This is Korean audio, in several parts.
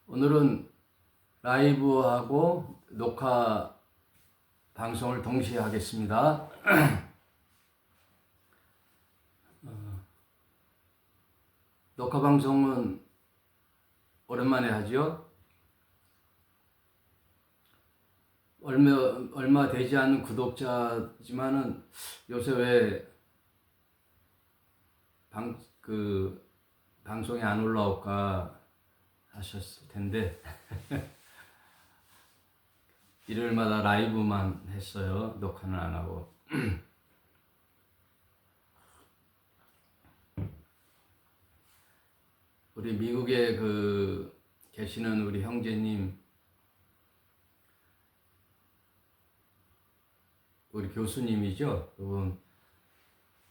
오늘은 라이브하고 녹화 방송을 동시에 하겠습니다. 녹화 방송은 오랜만에 하죠. 얼마 되지 않은 구독자지만은 요새 왜 방송이 안 올라올까 하셨을 텐데 일요일마다 라이브만 했어요. 녹화는 안 하고. 우리 미국에 계시는 우리 형제님, 우리 교수님이죠. 그분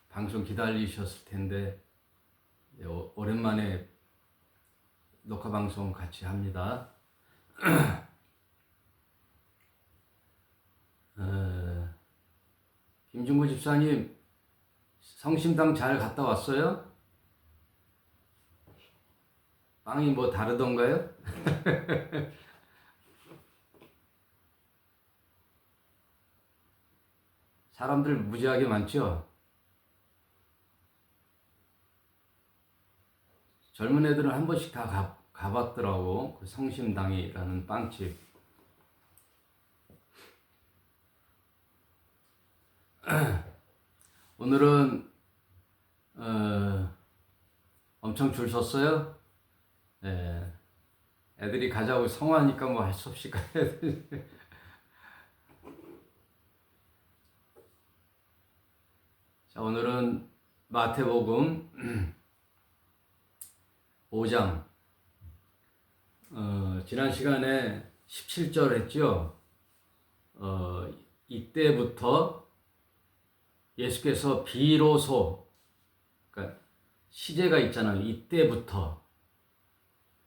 방송 기다리셨을 텐데 오랜만에 녹화 방송 같이 합니다. 김중구 집사님, 성심당 잘 갔다 왔어요? 빵이 뭐 다르던가요? 사람들 무지하게 많죠? 젊은 애들은 한 번씩 다 가봤더라고. 그 성심당이라는 빵집. 오늘은 엄청 줄 섰어요. 예. 애들이 가자고 성화하니까 뭐 할 수 없이 가야 돼. 자, 오늘은 마태복음 5장. 지난 시간에 17절 했죠. 이때부터 예수께서 비로소, 그러니까 시제가 있잖아요. 이때부터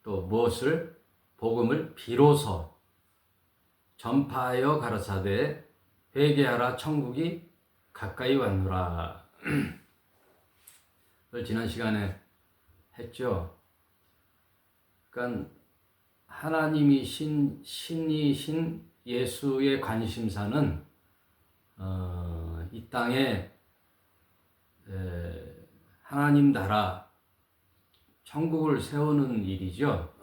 또 무엇을? 복음을 비로소 전파하여 가라사대 회개하라 천국이 가까이 왔노라. 그걸 지난 시간에 했죠. 그러니까 하나님이신 신이신 예수의 관심사는 이 땅에 하나님 나라 천국을 세우는 일이죠.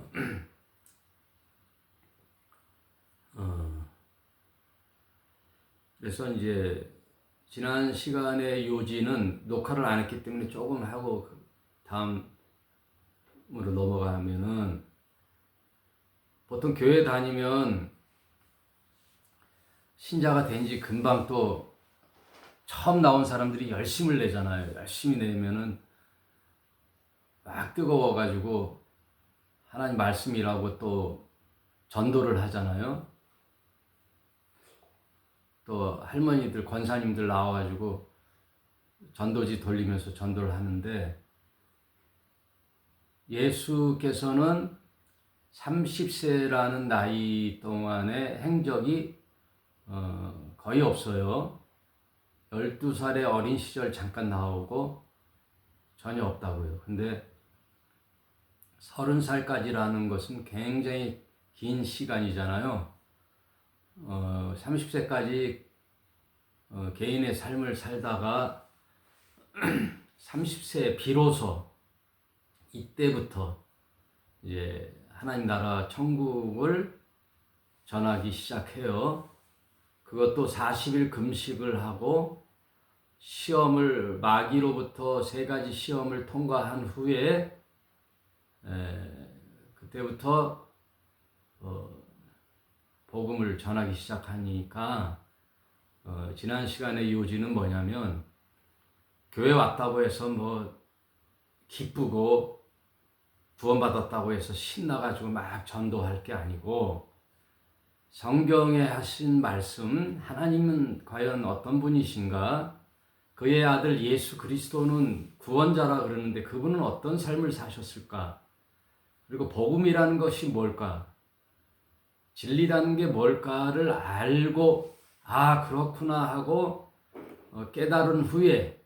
그래서 이제 지난 시간의 요지는 녹화를 안 했기 때문에 조금 하고 다음으로 넘어가면은, 보통 교회 다니면 신자가 된 지 금방 또 처음 나온 사람들이 열심을 내잖아요. 열심히 내면은 막 뜨거워가지고 하나님 말씀이라고 또 전도를 하잖아요. 또 할머니들, 권사님들 나와가지고 전도지 돌리면서 전도를 하는데, 예수께서는 30세라는 나이 동안의 행적이 거의 없어요. 12살의 어린 시절 잠깐 나오고 전혀 없다고요. 근데 30살까지라는 것은 굉장히 긴 시간이잖아요. 30세까지 개인의 삶을 살다가 30세에 비로소 이때부터 이제 하나님 나라 천국을 전하기 시작해요. 그것도 40일 금식을 하고 시험을, 마귀로부터 3가지 시험을 통과한 후에 그때부터 복음을 전하기 시작하니까, 지난 시간의 요지는 뭐냐면, 교회 왔다고 해서 뭐 기쁘고 구원받았다고 해서 신나가지고 막 전도할 게 아니고, 성경에 하신 말씀, 하나님은 과연 어떤 분이신가? 그의 아들 예수 그리스도는 구원자라 그러는데 그분은 어떤 삶을 사셨을까? 그리고 복음이라는 것이 뭘까? 진리라는 게 뭘까를 알고, 아, 그렇구나 하고 깨달은 후에,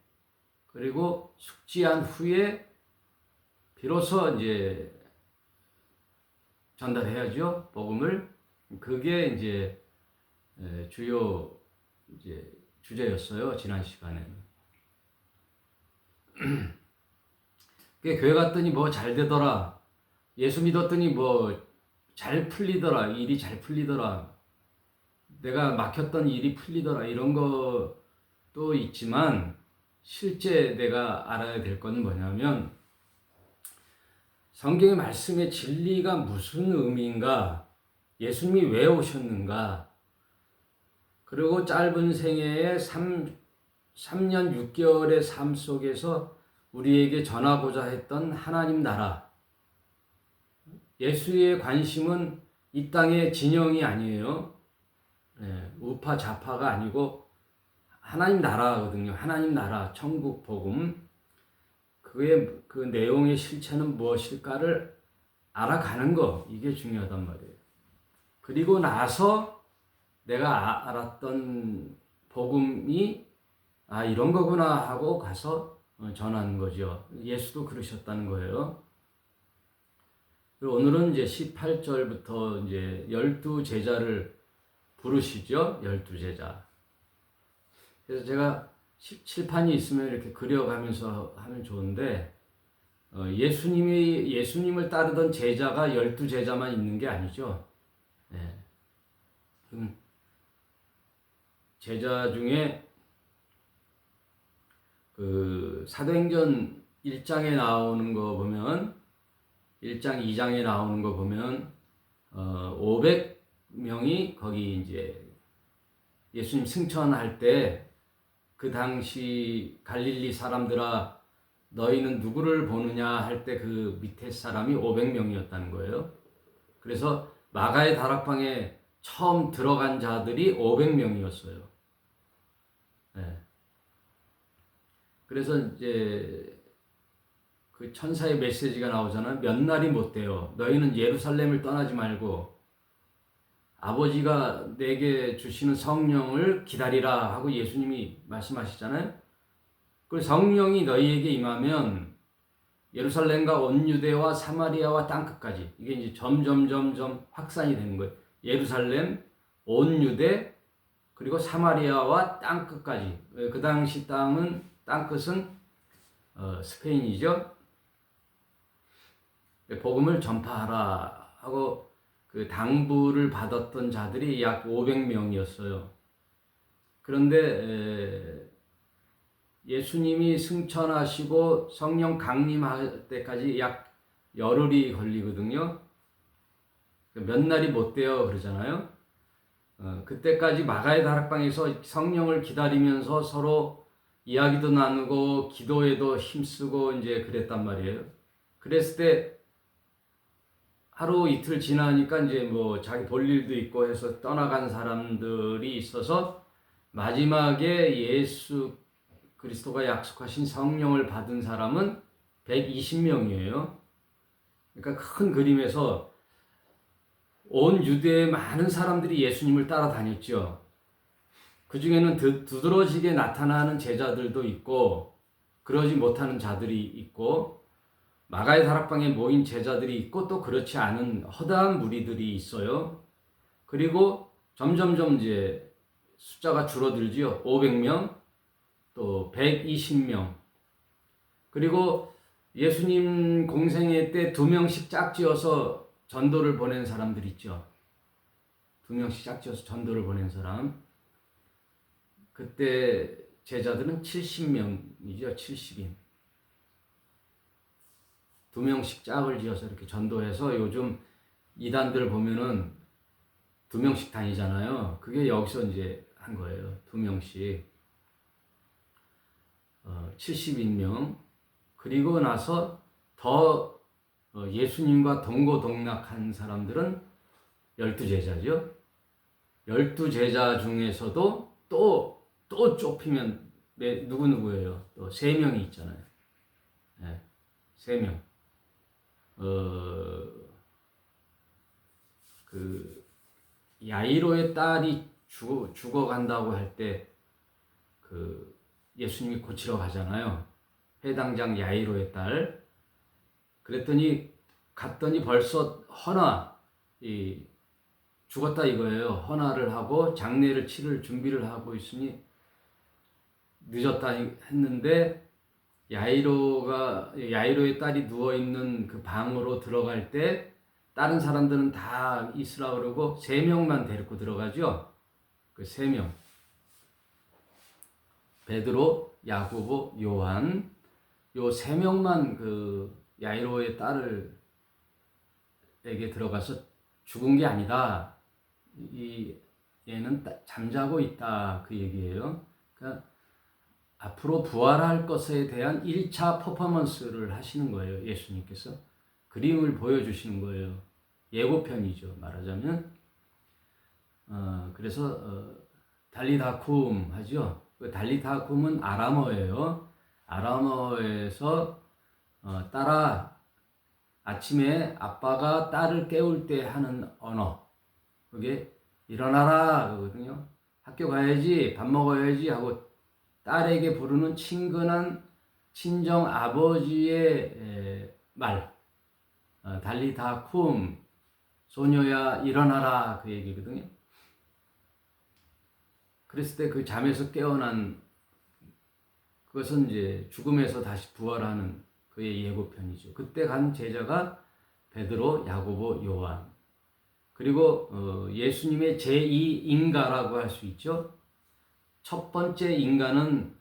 그리고 숙지한 후에 비로소 이제 전달해야죠. 복음을. 그게 이제 주요 이제 주제였어요. 지난 시간에는. 교회 갔더니 뭐 잘 되더라. 예수 믿었더니 뭐 잘 풀리더라. 일이 잘 풀리더라. 내가 막혔던 일이 풀리더라. 이런 것도 있지만 실제 내가 알아야 될 건 뭐냐면 성경의 말씀의 진리가 무슨 의미인가? 예수님이 왜 오셨는가? 그리고 짧은 생애의 3년 6개월의 삶 속에서 우리에게 전하고자 했던 하나님 나라. 예수의 관심은 이 땅의 진영이 아니에요. 우파 좌파가 아니고 하나님 나라거든요. 하나님 나라, 천국 복음. 그 내용의 실체는 무엇일까를 알아가는 거, 이게 중요하단 말이에요. 그리고 나서 내가 알았던 복음이 이런 거구나 하고 가서 전하는 거죠. 예수도 그러셨다는 거예요. 그리고 오늘은 이제 18절부터 이제 12제자를 부르시죠. 12제자. 그래서 제가 칠판이 있으면 이렇게 그려가면서 하면 좋은데, 예수님을 따르던 제자가 12제자만 있는 게 아니죠. 제자 중에 그 사도행전 1장에 나오는 거 보면, 1장, 2장에 나오는 거 보면, 500명이 거기 이제 예수님 승천할 때 그 당시 갈릴리 사람들아 너희는 누구를 보느냐 할 때 그 밑에 사람이 500명이었다는 거예요. 그래서 마가의 다락방에 처음 들어간 자들이 500명이었어요. 그래서 이제 그 천사의 메시지가 나오잖아요. 몇 날이 못 돼요. 너희는 예루살렘을 떠나지 말고 아버지가 내게 주시는 성령을 기다리라 하고 예수님이 말씀하시잖아요. 그 성령이 너희에게 임하면 예루살렘과 온 유대와 사마리아와 땅끝까지, 이게 이제 점점 확산이 되는 거예요. 예루살렘, 온 유대, 그리고 사마리아와 땅끝까지. 그 당시 땅끝은 스페인이죠. 복음을 전파하라 하고 그 당부를 받았던 자들이 약 500명이었어요. 그런데 예수님이 승천하시고 성령 강림할 때까지 약 열흘이 걸리거든요. 몇 날이 못 돼요 그러잖아요. 그때까지 마가의 다락방에서 성령을 기다리면서 서로 이야기도 나누고 기도에도 힘쓰고 이제 그랬단 말이에요. 그랬을 때 하루 이틀 지나니까 이제 뭐 자기 볼 일도 있고 해서 떠나간 사람들이 있어서 마지막에 예수 그리스도가 약속하신 성령을 받은 사람은 120명이에요. 그러니까 큰 그림에서 온 유대의 많은 사람들이 예수님을 따라다녔죠. 그 중에는 두드러지게 나타나는 제자들도 있고 그러지 못하는 자들이 있고 마가의 다락방에 모인 제자들이 있고 또 그렇지 않은 허다한 무리들이 있어요. 그리고 점점점 이제 숫자가 줄어들지요. 500명, 또 120명. 그리고 예수님 공생애 때 2명씩 짝지어서 전도를 보낸 사람들 있죠. 2명씩 짝지어서 전도를 보낸 사람. 그때 제자들은 70명이죠. 70인. 2명씩 짝을 지어서 이렇게 전도해서 요즘 이단들 보면은 2명씩 다니잖아요. 그게 여기서 이제 한 거예요. 2명씩. 70인명. 그리고 나서 더 예수님과 동고동락한 사람들은 12제자죠. 12제자 중에서도 또 좁히면 누구예요? 또 3명이 있잖아요. 3명. 그 야이로의 딸이 죽어간다고 할 때 그 예수님이 고치러 가잖아요. 해당장 야이로의 딸. 그랬더니 갔더니 벌써 허나 죽었다 이거예요. 헌화를 하고 장례를 치를 준비를 하고 있으니 늦었다 했는데 야이로의 딸이 누워 있는 그 방으로 들어갈 때 다른 사람들은 다 있으라 그러고 세 명만 데리고 들어가죠. 그 세 명. 베드로, 야고보, 요한 요 세 명만 그 야이로의 딸을 에게 들어가서 죽은 게 아니다. 얘는 잠자고 있다. 그 얘기예요. 그러니까 앞으로 부활할 것에 대한 1차 퍼포먼스를 하시는 거예요. 예수님께서. 그림을 보여주시는 거예요. 예고편이죠. 말하자면. 그래서 달리다쿰 하죠. 그 달리다쿰은 아람어예요. 아람어에서 딸아, 아침에 아빠가 딸을 깨울 때 하는 언어. 그게 일어나라 그거든요. 학교 가야지, 밥 먹어야지 하고 딸에게 부르는 친근한 친정 아버지의 말. 달리다쿰, 소녀야 일어나라 그 얘기거든요. 그랬을 때 그 잠에서 깨어난 그것은 이제 죽음에서 다시 부활하는 그의 예고편이죠. 그때 간 제자가 베드로, 야고보, 요한. 그리고 예수님의 제2인가라고 할 수 있죠. 첫 번째 인가는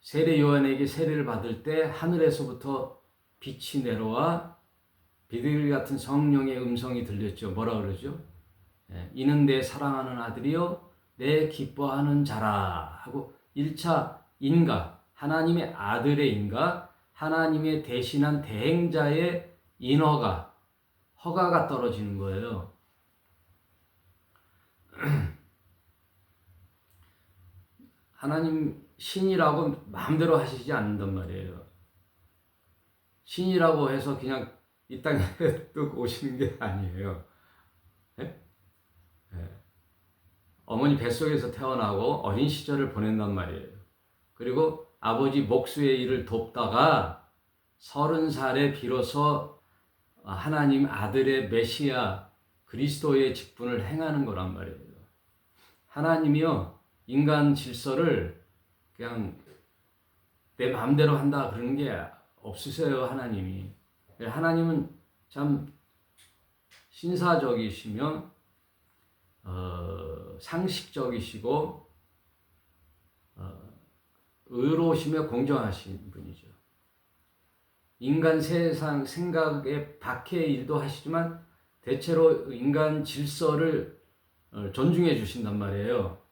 세례 요한에게 세례를 받을 때 하늘에서부터 빛이 내려와 비둘기 같은 성령의 음성이 들렸죠. 뭐라 그러죠? 이는 내 사랑하는 아들이요 내 기뻐하는 자라 하고 1차 인가, 하나님의 아들의 인가, 하나님의 대신한 대행자의 인허가, 허가가 떨어지는 거예요. 하나님 신이라고 마음대로 하시지 않는단 말이에요. 신이라고 해서 그냥 이 땅에 뚝 오시는 게 아니에요. 네? 네. 어머니 뱃속에서 태어나고 어린 시절을 보낸단 말이에요. 그리고 아버지 목수의 일을 돕다가 30살에 비로소 하나님 아들의 메시아 그리스도의 직분을 행하는 거란 말이에요. 하나님이요 인간 질서를 그냥 내 마음대로 한다 그러는 게 없으세요. 하나님이. 하나님은 참 신사적이시며 상식적이시고 의로우시며 공정하신 분이죠. 인간 세상 생각에 밖의 일도 하시지만 대체로 인간 질서를 존중해 주신단 말이에요.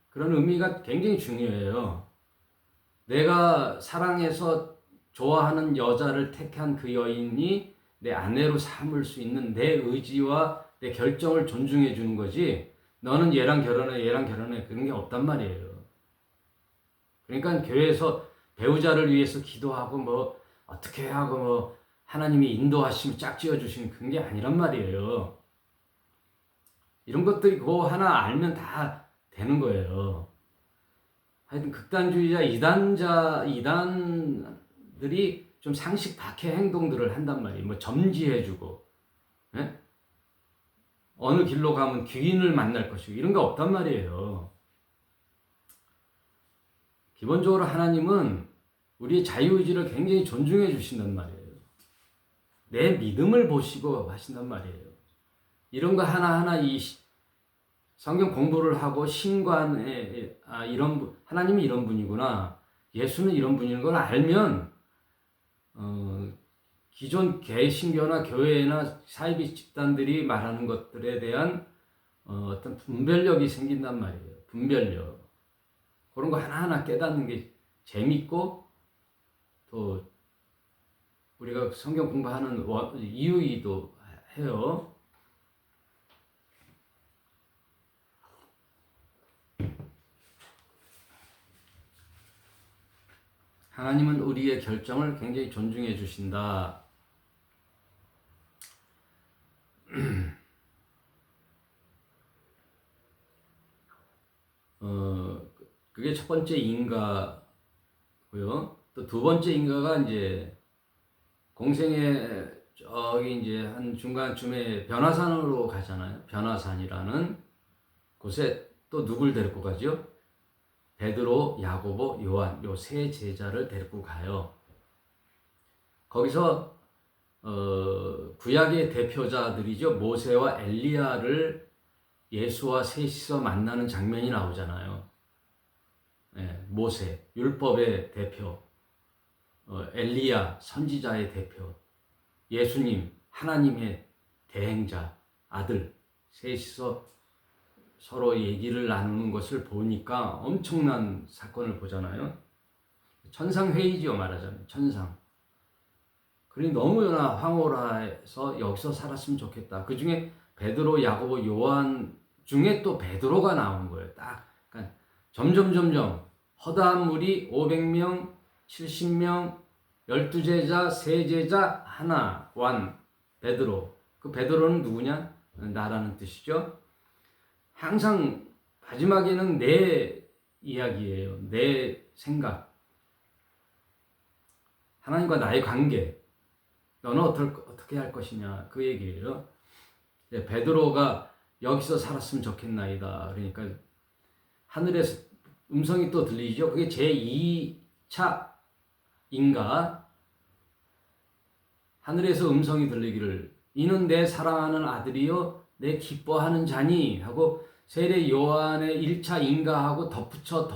그런 의미가 굉장히 중요해요. 내가 사랑해서 좋아하는 여자를 택한 그 여인이 내 아내로 삼을 수 있는 내 의지와 내 결정을 존중해 주는 거지, 너는 얘랑 결혼해 그런 게 없단 말이에요. 그러니까 교회에서 배우자를 위해서 기도하고 뭐 어떻게 하고 뭐 하나님이 인도하시면 짝지어 주시는 그런 게 아니란 말이에요. 이런 것들이 그거 하나 알면 다 되는 거예요. 하여튼 극단주의자, 이단들이 좀 상식 밖의 행동들을 한단 말이에요. 뭐 점지해주고, 예? 어느 길로 가면 귀인을 만날 것이고 이런 거 없단 말이에요. 기본적으로 하나님은 우리의 자유의지를 굉장히 존중해 주신단 말이에요. 내 믿음을 보시고 하신단 말이에요. 이런 거 하나하나 이 성경 공부를 하고 신관에 하나님이 이런 분이구나, 예수는 이런 분인 걸 알면 기존 개신교나 교회나 사이비 집단들이 말하는 것들에 대한 어떤 분별력이 생긴단 말이에요. 분별력. 그런 거 하나하나 깨닫는 게 재밌고 또 우리가 성경 공부하는 이유이기도 해요. 하나님은 우리의 결정을 굉장히 존중해 주신다. 그게 첫 번째 인가고요. 또 두 번째 인가가 이제 공생에 저기 이제 한 중간쯤에 변화산으로 가잖아요. 변화산이라는 곳에 또 누굴 데리고 가죠? 베드로, 야고보, 요한 요 세 제자를 데리고 가요. 거기서 구약의 대표자들이죠. 모세와 엘리야를 예수와 셋이서 만나는 장면이 나오잖아요. 네, 모세, 율법의 대표, 엘리야, 선지자의 대표, 예수님, 하나님의 대행자, 아들, 셋이서 서로 얘기를 나누는 것을 보니까 엄청난 사건을 보잖아요. 천상회의죠, 말하자면. 천상. 그러니 너무나 황홀해서 여기서 살았으면 좋겠다. 그 중에 베드로, 야고보, 요한 중에 또 베드로가 나온 거예요. 딱. 그러니까 점점 허다한 무리 500명, 70명, 12제자, 3제자, 하나, 완, 베드로. 그 베드로는 누구냐? 나라는 뜻이죠. 항상 마지막에는 내 이야기예요. 내 생각. 하나님과 나의 관계. 너는 어떻게 할 것이냐. 그 얘기예요. 베드로가 여기서 살았으면 좋겠나이다. 그러니까 하늘에서 음성이 또 들리죠. 그게 제2차 인가. 하늘에서 음성이 들리기를 이는 내 사랑하는 아들이요 내 기뻐하는 자니 하고 세례 요한의 1차 인가하고 덧붙여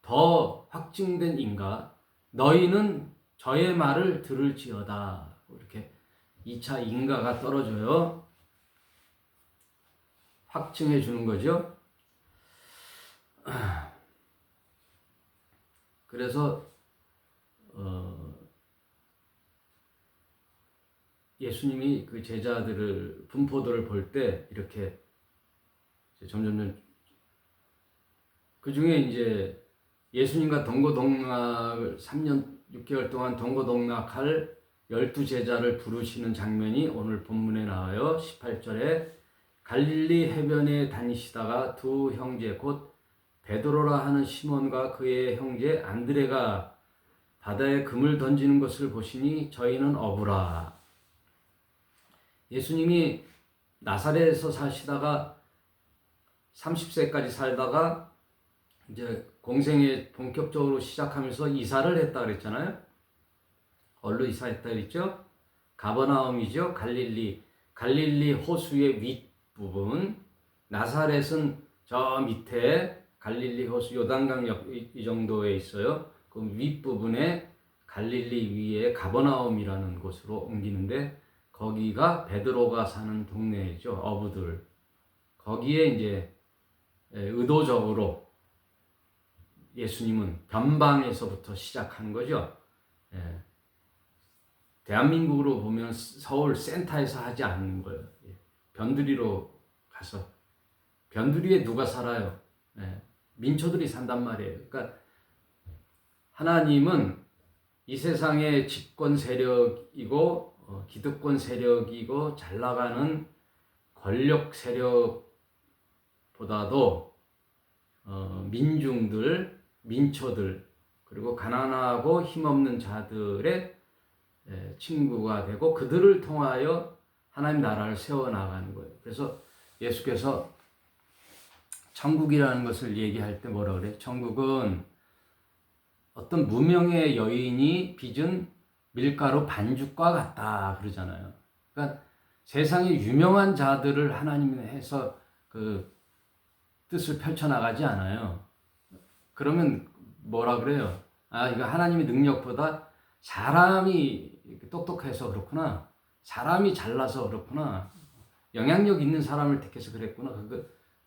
더 확증된 인가. 너희는 저의 말을 들을지어다. 이렇게 2차 인가가 떨어져요. 확증해 주는 거죠. 그래서 예수님이 그 제자들을 분포들을 볼 때 이렇게 점점 그 중에 이제 예수님과 동고동락을 3년 6개월 동안 동고동락할 12제자를 부르시는 장면이 오늘 본문에 나와요. 18절에 갈릴리 해변에 다니시다가 두 형제 곧 베드로라 하는 시몬과 그의 형제 안드레가 바다에 금을 던지는 것을 보시니 저희는 어부라. 예수님이 나사렛에서 사시다가 30세까지 살다가 이제 공생에 본격적으로 시작하면서 이사를 했다 그랬잖아요. 어디로 이사했다 그랬죠? 가버나움이죠. 갈릴리 호수의 윗부분. 나사렛은 저 밑에 갈릴리 호수 요단강 이 정도에 있어요. 그 윗부분에 갈릴리 위에 가버나움이라는 곳으로 옮기는데 거기가 베드로가 사는 동네죠. 어부들. 거기에 이제 의도적으로 예수님은 변방에서부터 시작한 거죠. 대한민국으로 보면 서울 센터에서 하지 않는 거예요. 변두리로 가서. 변두리에 누가 살아요? 민초들이 산단 말이에요. 그러니까 하나님은 이 세상의 집권 세력이고 기득권 세력이고 잘 나가는 권력 세력보다도 민중들, 민초들 그리고 가난하고 힘없는 자들의 친구가 되고 그들을 통하여 하나님 나라를 세워나가는 거예요. 그래서 예수께서 천국이라는 것을 얘기할 때 뭐라 그래요? 천국은 어떤 무명의 여인이 빚은 밀가루 반죽과 같다 그러잖아요. 그러니까 세상에 유명한 자들을 하나님이 해서 그 뜻을 펼쳐나가지 않아요. 그러면 뭐라 그래요? 아, 이거 하나님의 능력보다 사람이 똑똑해서 그렇구나. 사람이 잘나서 그렇구나. 영향력 있는 사람을 택해서 그랬구나.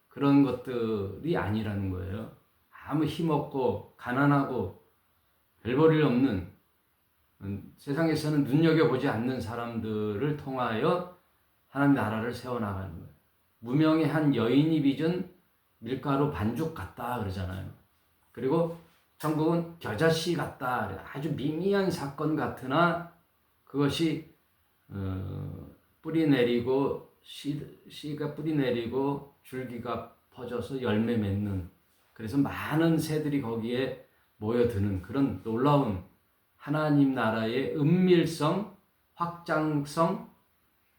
그런 것들이 아니라는 거예요. 아무 힘없고 가난하고 별 볼일 없는 세상에서는 눈여겨보지 않는 사람들을 통하여 하나님 나라를 세워나가는 거예요. 무명의 한 여인이 빚은 밀가루 반죽 같다 그러잖아요. 그리고 천국은 겨자씨 같다. 아주 미미한 사건 같으나 그것이 뿌리 내리고 씨가 뿌리 내리고 줄기가 퍼져서 열매 맺는, 그래서 많은 새들이 거기에 모여드는 그런 놀라운 하나님 나라의 은밀성, 확장성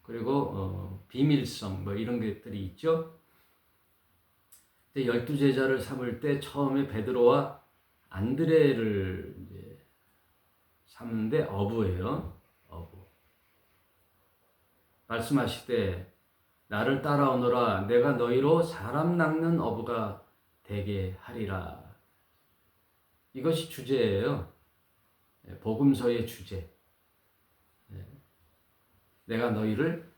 그리고 비밀성 뭐 이런 것들이 있죠. 12제자를 삼을 때 처음에 베드로와 안드레를 이제 삼는데 어부예요. 어부. 말씀하시되 나를 따라오너라 내가 너희로 사람 낚는 어부가 되게 하리라. 이것이 주제예요. 복음서의 주제. 내가 너희를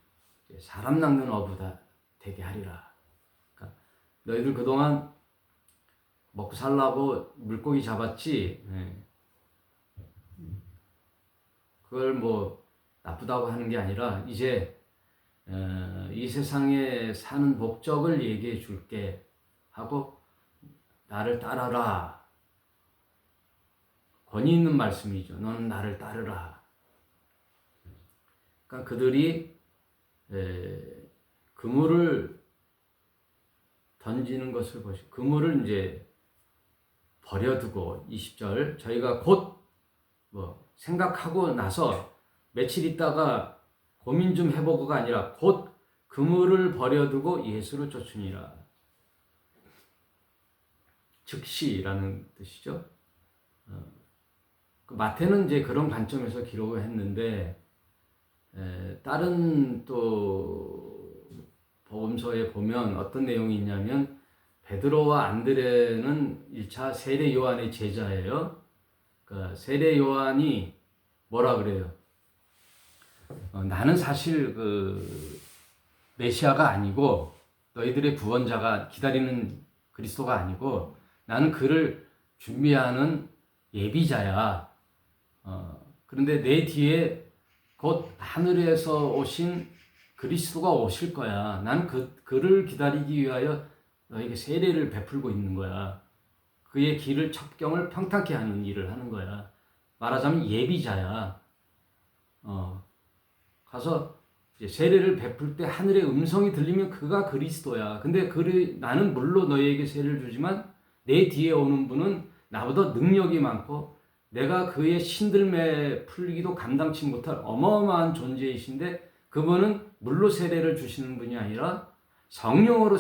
사람 낚는 어부다 되게 하리라. 그러니까 너희들 그동안 먹고 살라고 물고기 잡았지. 그걸 뭐 나쁘다고 하는 게 아니라 이제 이 세상에 사는 목적을 얘기해 줄게 하고 나를 따라라. 권위 있는 말씀이죠. 너는 나를 따르라. 그러니까 그들이 그물을 던지는 것을 보시고 그물을 이제 버려두고 20절 저희가 곧 뭐 생각하고 나서 며칠 있다가 고민 좀 해보고가 아니라 곧 그물을 버려두고 예수를 쫓으니라. 즉시라는 뜻이죠. 마태는 이제 그런 관점에서 기록을 했는데 다른 또 복음서에 보면 어떤 내용이 있냐면 베드로와 안드레는 1차 세례 요한의 제자예요. 그러니까 세례 요한이 뭐라 그래요? 나는 사실 그 메시아가 아니고 너희들의 구원자가 기다리는 그리스도가 아니고 나는 그를 준비하는 예비자야. 그런데 내 뒤에 곧 하늘에서 오신 그리스도가 오실 거야. 난 그를 기다리기 위하여 너에게 세례를 베풀고 있는 거야. 그의 길을 첩경을 평탄케 하는 일을 하는 거야. 말하자면 예비자야. 가서 이제 세례를 베풀 때 하늘의 음성이 들리면 그가 그리스도야. 근데 나는 물론 너희에게 세례를 주지만 내 뒤에 오는 분은 나보다 능력이 많고 내가 그의 신들매 풀기도 감당치 못할 어마어마한 존재이신데 그분은 물로 세례를 주시는 분이 아니라 성령으로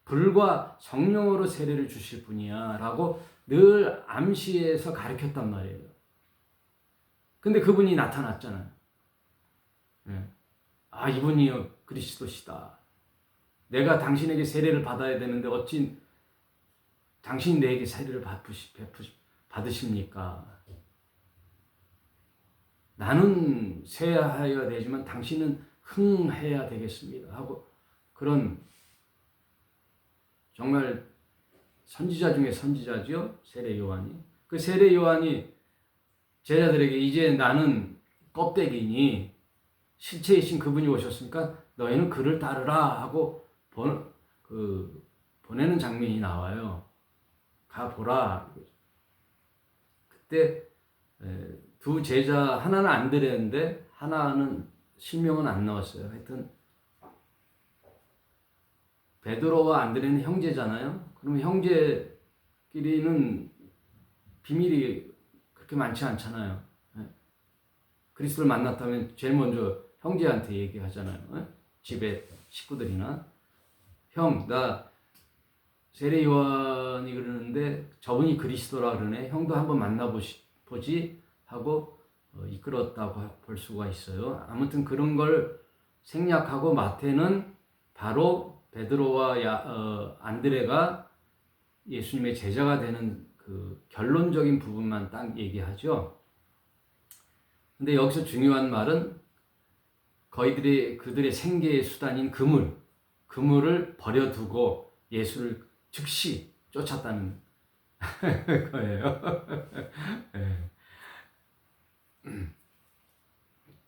불과 성령으로 세례를 주실 분이야 라고 늘 암시해서 가르쳤단 말이에요. 근데 그분이 나타났잖아요. 아, 이분이 그리스도시다. 내가 당신에게 세례를 받아야 되는데 어찌 당신이 내게 세례를 받으십니까? 나는 세야해야 되지만 당신은 흥해야 되겠습니다. 하고 그런 정말 선지자 중에 선지자죠. 세례 요한이. 그 세례 요한이 제자들에게 이제 나는 껍데기니 실체이신 그분이 오셨으니까 너희는 그를 따르라 하고 보내는 장면이 나와요. 가보라. 그때 두 제자 하나는 안드레인데 하나는 실명은 안 나왔어요. 하여튼 베드로와 안드레는 형제잖아요. 그러면 형제끼리는 비밀이 그렇게 많지 않잖아요. 그리스도를 만났다면 제일 먼저 형제한테 얘기하잖아요. 집에 식구들이나 형, 나 세례 요한이 그러는데 저분이 그리스도라 그러네. 형도 한번 만나보지 하고 이끌었다고 볼 수가 있어요. 아무튼 그런 걸 생략하고 마태는 바로 베드로와 안드레가 예수님의 제자가 되는 그 결론적인 부분만 딱 얘기하죠. 근데 여기서 중요한 말은 그들의 생계의 수단인 그물을 버려두고 예수를 즉시 쫓았다는 거예요.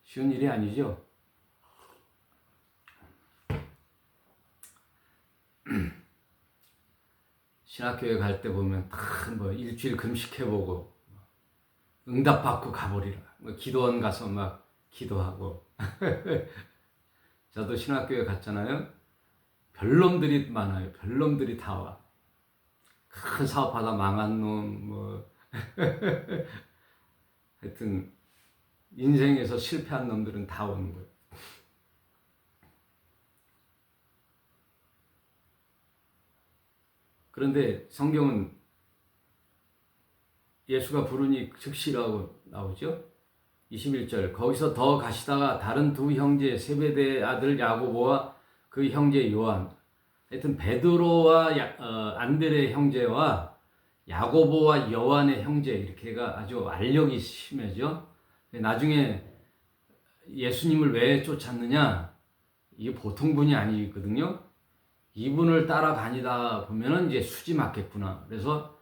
쉬운 일이 아니죠. 신학교에 갈 때 보면 뭐 일주일 금식해보고 응답받고 가버리라. 기도원 가서 막 기도하고. 저도 신학교에 갔잖아요. 별놈들이 많아요. 별놈들이 다 와. 큰 사업하다 망한 놈, 뭐. 하여튼, 인생에서 실패한 놈들은 다 오는 거예요. 그런데 성경은 예수가 부르니 즉시라고 나오죠. 21절 거기서 더 가시다가 다른 두 형제 세베대의 아들 야고보와 그 형제 요한, 하여튼 베드로와 안드레 형제와 야고보와 요한의 형제, 이렇게가 아주 알력이 심해져. 나중에 예수님을 왜 쫓았느냐, 이게 보통 분이 아니거든요. 이분을 따라다니다 보면은 이제 수지 맞겠구나. 그래서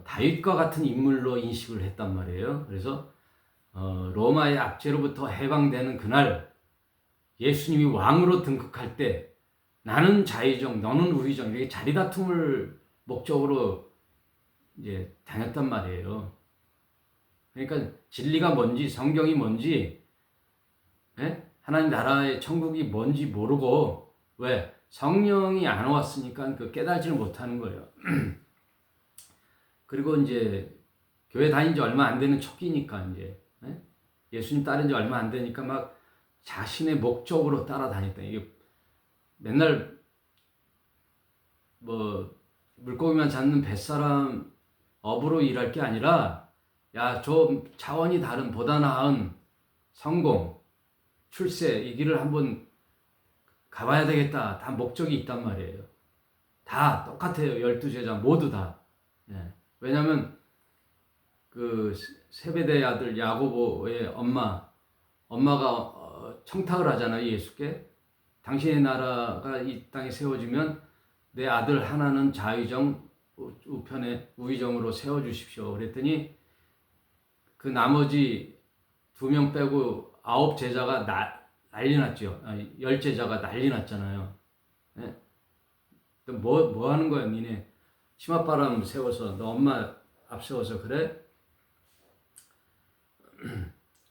다윗과 같은 인물로 인식을 했단 말이에요. 그래서 로마의 압제로부터 해방되는 그날 예수님이 왕으로 등극할 때 나는 자의정, 너는 우의정, 이렇게 자리다툼을 목적으로 이제 다녔단 말이에요. 그러니까 진리가 뭔지, 성경이 뭔지, 하나님 나라의 천국이 뭔지 모르고, 왜? 성령이 안 왔으니까 그 깨달지를 못하는 거예요. 그리고 이제 교회 다닌 지 얼마 안 되는 초기니까 이제 예수님 따른 지 얼마 안 되니까 막 자신의 목적으로 따라다녔다. 이게 맨날 뭐 물고기만 잡는 뱃사람 업으로 일할 게 아니라, 야, 저 차원이 다른 보다 나은 성공, 출세, 이 길을 한번 가봐야 되겠다. 다 목적이 있단 말이에요. 다 똑같아요. 12제자 모두 다. 왜냐하면 그 세베대의 아들 야고보의 엄마가 청탁을 하잖아요. 예수께. 당신의 나라가 이 땅에 세워지면 내 아들 하나는 좌의정, 우편에 우의정으로 세워주십시오. 그랬더니 그 나머지 2명 빼고 9제자가 난리 났죠. 10제자가 난리 났잖아요. 뭐 하는 거야, 니네? 치맛바람 세워서 너 엄마 앞세워서 그래?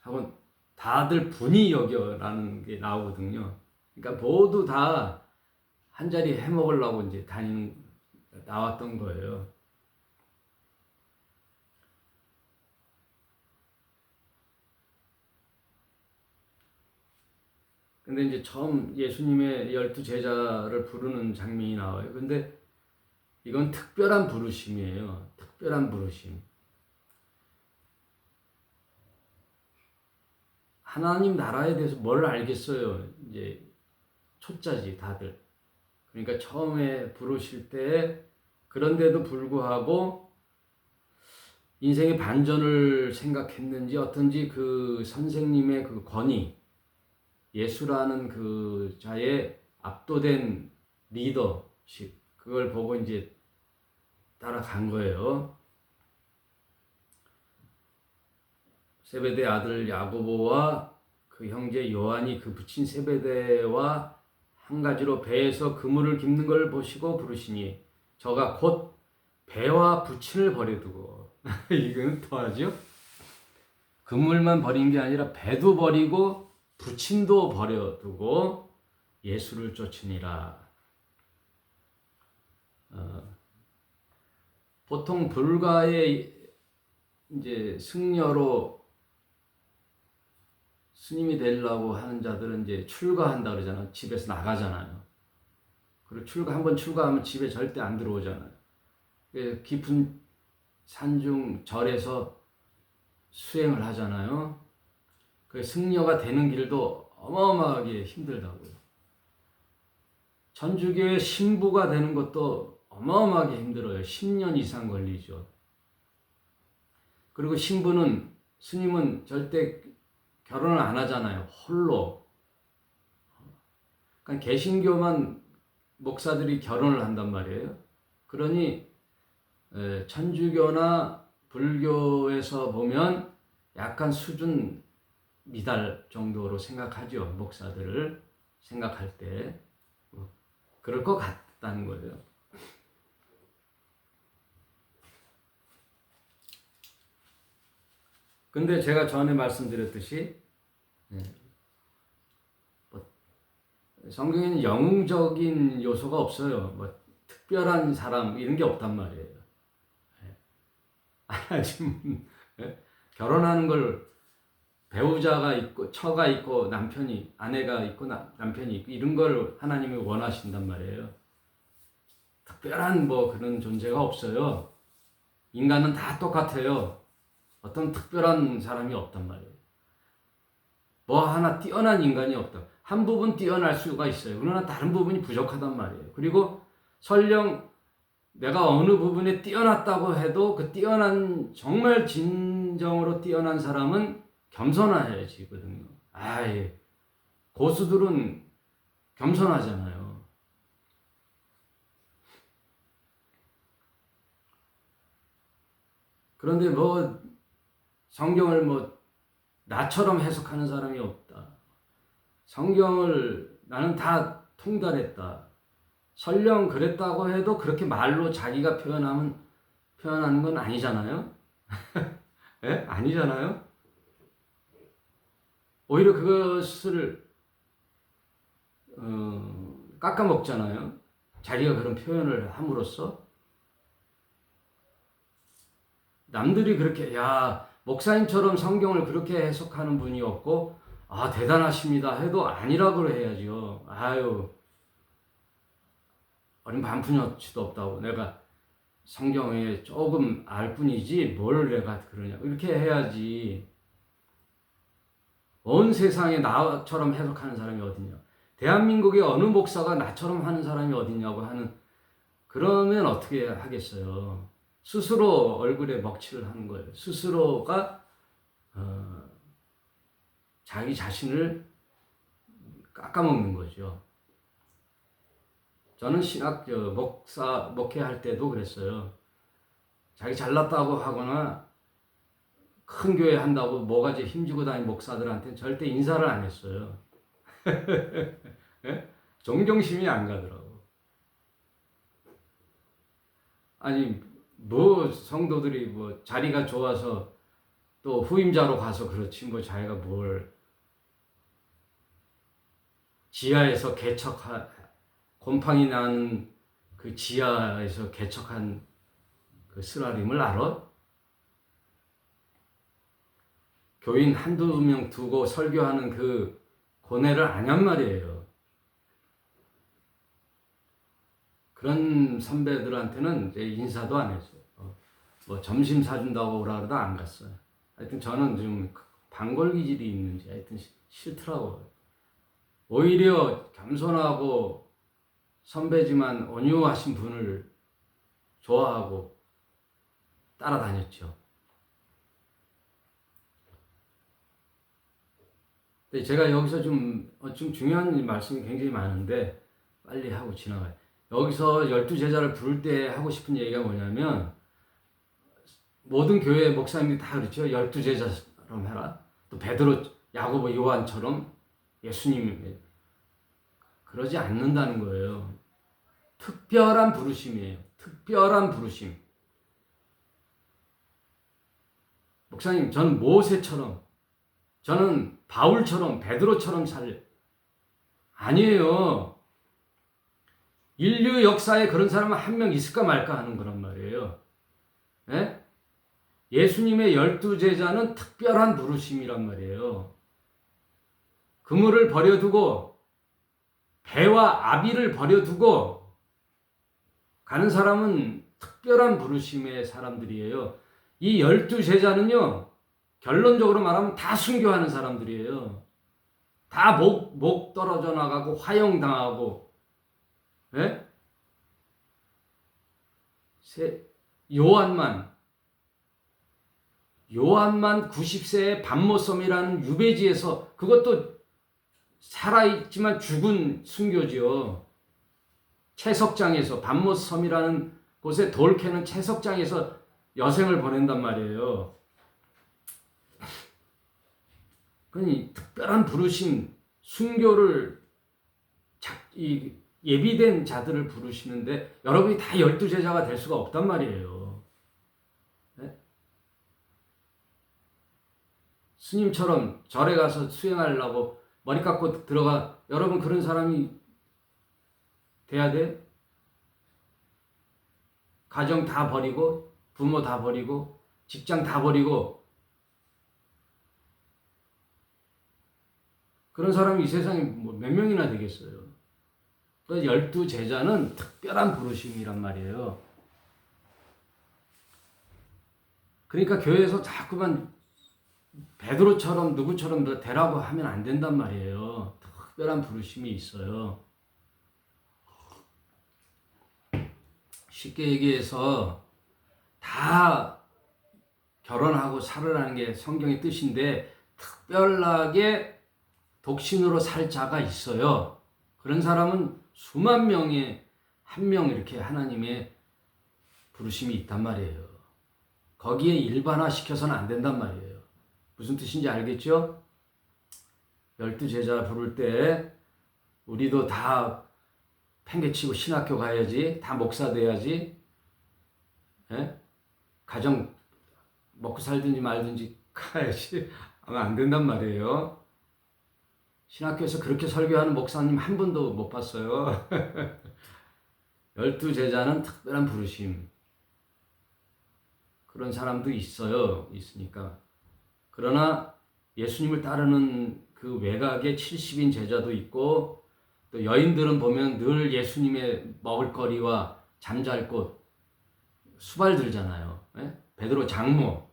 하고 다들 분이 여겨라는 게 나오거든요. 그러니까 모두 다 한 자리 해먹으려고 이제 나왔던 거예요. 근데 이제 처음 예수님의 12제자를 부르는 장면이 나와요. 근데 이건 특별한 부르심이에요. 특별한 부르심. 하나님 나라에 대해서 뭘 알겠어요. 이제 초짜지 다들. 그러니까 처음에 부르실 때, 그런데도 불구하고 인생의 반전을 생각했는지 어떤지 그 선생님의 그 권위, 예수라는 그 자의 압도된 리더십, 그걸 보고 이제 따라간 거예요. 세베대 아들 야고보와 그 형제 요한이 그 부친 세베대와 한 가지로 배에서 그물을 깁는 걸 보시고 부르시니 저가 곧 배와 부친을 버려두고 이거는 더하죠. 그물만 버린 게 아니라 배도 버리고 부친도 버려두고 예수를 쫓으니라. 보통 불가의 이제 승려로 스님이 되려고 하는 자들은 이제 출가한다 그러잖아요. 집에서 나가잖아요. 그리고 한번 출가하면 집에 절대 안 들어오잖아요. 깊은 산중 절에서 수행을 하잖아요. 그 승려가 되는 길도 어마어마하게 힘들다고요. 천주교의 신부가 되는 것도 어마어마하게 힘들어요. 10년 이상 걸리죠. 그리고 스님은 절대 결혼을 안 하잖아요. 홀로. 그러니까 개신교만 목사들이 결혼을 한단 말이에요. 그러니 천주교나 불교에서 보면 약간 수준 미달 정도로 생각하죠. 목사들을 생각할 때. 그럴 것 같다는 거예요. 근데 제가 전에 말씀드렸듯이 성경에는 영웅적인 요소가 없어요. 특별한 사람 이런 게 없단 말이에요. 하나님은 결혼하는 걸 배우자가 있고 처가 있고 남편이 아내가 있고 남편이 있고 이런 걸 하나님이 원하신단 말이에요. 특별한 뭐 그런 존재가 없어요. 인간은 다 똑같아요. 어떤 특별한 사람이 없단 말이에요. 뭐 하나 뛰어난 인간이 없다. 한 부분 뛰어날 수가 있어요. 그러나 다른 부분이 부족하단 말이에요. 그리고 설령 내가 어느 부분에 뛰어났다고 해도 그 뛰어난 정말 진정으로 뛰어난 사람은 겸손해야지거든요. 아이, 고수들은 겸손하잖아요. 그런데 뭐 성경을 뭐 나처럼 해석하는 사람이 없다. 성경을 나는 다 통달했다. 설령 그랬다고 해도 그렇게 말로 자기가 표현하는 건 아니잖아요. 예? 아니잖아요. 오히려 그것을 깎아먹잖아요. 자기가 그런 표현을 함으로써 남들이 그렇게 야 목사님처럼 성경을 그렇게 해석하는 분이 없고 아 대단하십니다 해도 아니라고 해야죠. 아유 어린 반푼어치도 없다고 내가 성경에 조금 알 뿐이지 뭘 내가 그러냐 이렇게 해야지. 온 세상에 나처럼 해석하는 사람이 어딨냐. 대한민국의 어느 목사가 나처럼 하는 사람이 어딨냐고 하는 그러면 어떻게 하겠어요. 스스로 얼굴에 먹칠을 하는 거예요. 스스로가 자기 자신을 깎아먹는 거죠. 저는 목회할 때도 그랬어요. 자기 잘났다고 하거나 큰 교회 한다고 뭐가지 힘주고 다니는 목사들한테는 절대 인사를 안 했어요. 예? 존경심이 안 가더라고. 아니 뭐 성도들이 뭐 자리가 좋아서 또 후임자로 가서 그렇지 뭐 자기가 뭘 지하에서 곰팡이 나는 그 지하에서 개척한 그 쓰라림을 알아? 교인 한두 명 두고 설교하는 그 고뇌를 아냔 말이에요. 그런 선배들한테는 이제 인사도 안 했어요. 뭐 점심 사준다고 오라 그러다 안 갔어요. 하여튼 저는 좀 반골 기질이 있는지 하여튼 싫더라고요. 오히려 겸손하고 선배지만 온유하신 분을 좋아하고 따라다녔죠. 근데 제가 여기서 좀 중요한 말씀이 굉장히 많은데 빨리 하고 지나가요. 여기서 12제자를 부를 때 하고 싶은 얘기가 뭐냐면 모든 교회 목사님들이 다 그렇죠. 12제자처럼 해라. 또 베드로, 야고보, 요한처럼 예수님 그러지 않는다는 거예요. 특별한 부르심이에요. 특별한 부르심. 목사님, 저는 모세처럼, 저는 바울처럼, 베드로처럼 아니에요. 인류 역사에 그런 사람은 한 명 있을까 말까 하는 거란 말이에요. 예? 예수님의 12제자는 특별한 부르심이란 말이에요. 그물을 버려두고 배와 아비를 버려두고 가는 사람은 특별한 부르심의 사람들이에요. 이 12제자는요. 결론적으로 말하면 다 순교하는 사람들이에요. 다 목 떨어져 나가고 화형당하고 예? 요한만 90세의 밤모섬이라는 유배지에서 그것도 살아있지만 죽은 순교지요. 채석장에서 밤모섬이라는 곳에 돌 캐는 채석장에서 여생을 보낸단 말이에요. 그러니 특별한 부르심, 순교를 예비된 자들을 부르시는데 여러분이 다 12제자가 될 수가 없단 말이에요. 네? 스님처럼 절에 가서 수행하려고 머리 깎고 들어가 여러분 그런 사람이 돼야 돼? 가정 다 버리고 부모 다 버리고 직장 다 버리고 그런 사람이 이 세상에 뭐 몇 명이나 되겠어요. 그 12제자는 특별한 부르심이란 말이에요. 그러니까 교회에서 자꾸만 베드로처럼 누구처럼 되라고 하면 안 된단 말이에요. 특별한 부르심이 있어요. 쉽게 얘기해서 다 결혼하고 살으라는 게 성경의 뜻인데 특별하게 독신으로 살 자가 있어요. 그런 사람은 수만 명에 한 명 이렇게 하나님의 부르심이 있단 말이에요. 거기에 일반화시켜서는 안 된단 말이에요. 무슨 뜻인지 알겠죠? 12제자 부를 때 우리도 다 팽개치고 신학교 가야지, 다 목사 돼야지, 예? 가정 먹고 살든지 말든지 가야지 하면 안 된단 말이에요. 신학교에서 그렇게 설교하는 목사님 한 분도 못 봤어요. 12제자는 특별한 부르심. 그런 사람도 있어요. 있으니까. 그러나 예수님을 따르는 그 외곽에 70인 제자도 있고 또 여인들은 보면 늘 예수님의 먹을거리와 잠잘 곳 수발 들잖아요. 예? 베드로 장모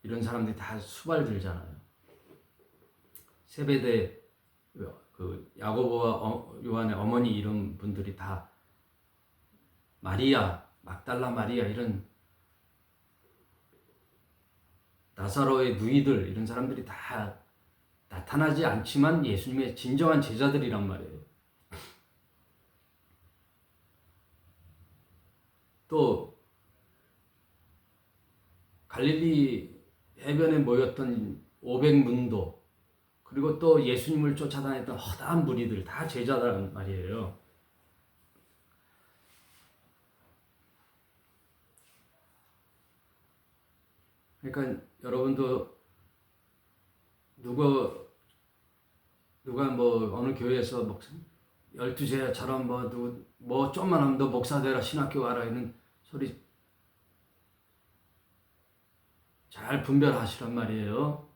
이런 사람들이 다 수발 들잖아요. 세베대 그 야고보와 요한의 어머니 이런 분들이 다 마리아, 막달라 마리아 이런 나사로의 누이들 이런 사람들이 다 나타나지 않지만 예수님의 진정한 제자들이란 말이에요. 또 갈릴리 해변에 모였던 500문도 그리고 또 예수님을 쫓아다녔던 허다한 무리들 다 제자란 말이에요. 그러니까 여러분도 누가 뭐 어느 교회에서 목사 12제자처럼 뭐 좀만 하면 너 목사 되라 신학교 가라 이런 소리 잘 분별하시란 말이에요.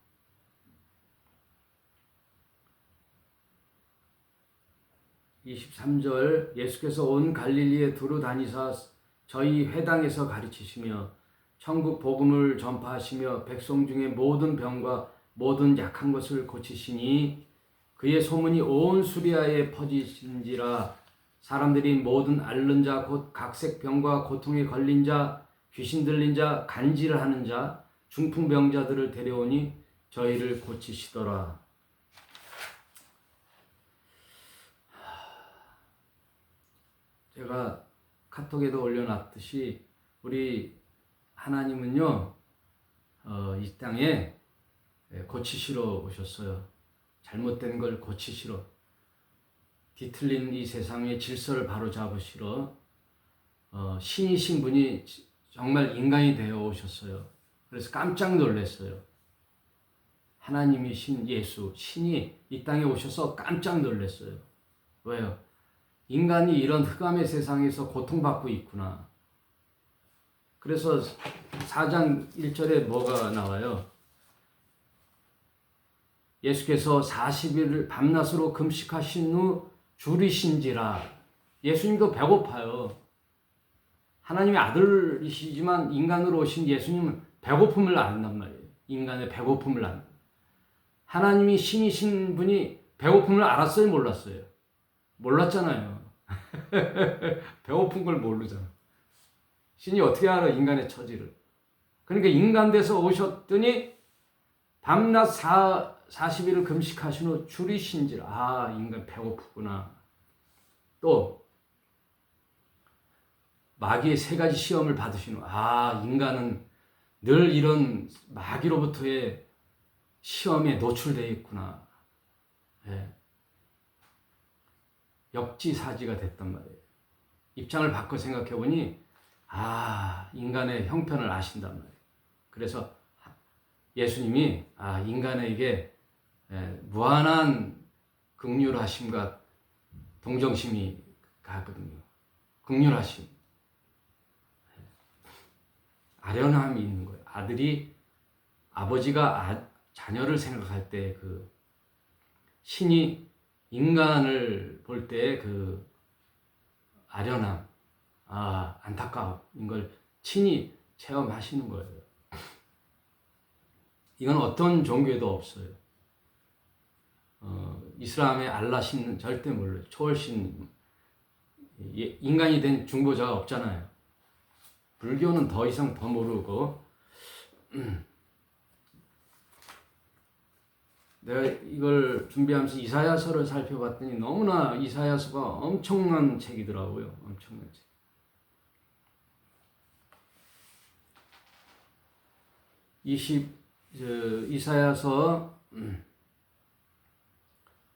(23절) 예수께서 온 갈릴리에 두루 다니사 저희 회당에서 가르치시며 천국 복음을 전파하시며 백성 중에 모든 병과 모든 약한 것을 고치시니 그의 소문이 온 수리아에 퍼지신지라. 사람들이 모든 앓는 자 곧 각색병과 고통에 걸린 자 귀신 들린 자 간질을 하는 자 중풍병자들을 데려오니 저희를 고치시더라. 제가 카톡에도 올려놨듯이 우리 하나님은요 이 땅에 고치시러 오셨어요. 잘못된 걸 고치시러, 뒤틀린 이 세상의 질서를 바로잡으시러 신이신 분이 정말 인간이 되어 오셨어요. 그래서 깜짝 놀랐어요. 하나님이신 예수, 신이 이 땅에 오셔서 깜짝 놀랐어요. 왜요? 인간이 이런 흑암의 세상에서 고통받고 있구나. 그래서 4장 1절에 뭐가 나와요? 예수께서 40일을 밤낮으로 금식하신 후 줄이신지라. 예수님도 배고파요. 하나님의 아들이시지만 인간으로 오신 예수님은 배고픔을 안단 말이에요. 인간의 배고픔을 안다. 하나님이 신이신 분이 배고픔을 알았어요? 몰랐어요? 몰랐잖아요. 배고픈 걸 모르잖아. 신이 어떻게 알아? 인간의 처지를. 그러니까 인간 돼서 오셨더니 밤낮 40일을 금식하신 후 줄이신지라. 아, 인간 배고프구나. 또 마귀의 3가지 시험을 받으신 후, 아, 인간은 늘 이런 마귀로부터의 시험에 노출되어 있구나. 예. 역지사지가 됐단 말이에요. 입장을 바꿔 생각해 보니 아, 인간의 형편을 아신단 말이에요. 그래서 예수님이 인간에게 무한한 긍휼하심과 동정심이 가거든요. 긍휼하심. 아련함이 있는 거예요. 아버지가 자녀를 생각할 때 그 신이 인간을 볼 때 그 아련함, 안타까움인 걸 친히 체험하시는 거예요. 이건 어떤 종교에도 없어요. 이슬람의 알라신은 절대 몰라요. 초월신, 인간이 된 중보자가 없잖아요. 불교는 더 이상 더 모르고, 내가 이걸 준비하면서 이사야서를 살펴봤더니 너무나 이사야서가 엄청난 책이더라고요. 엄청난 책. 이사야서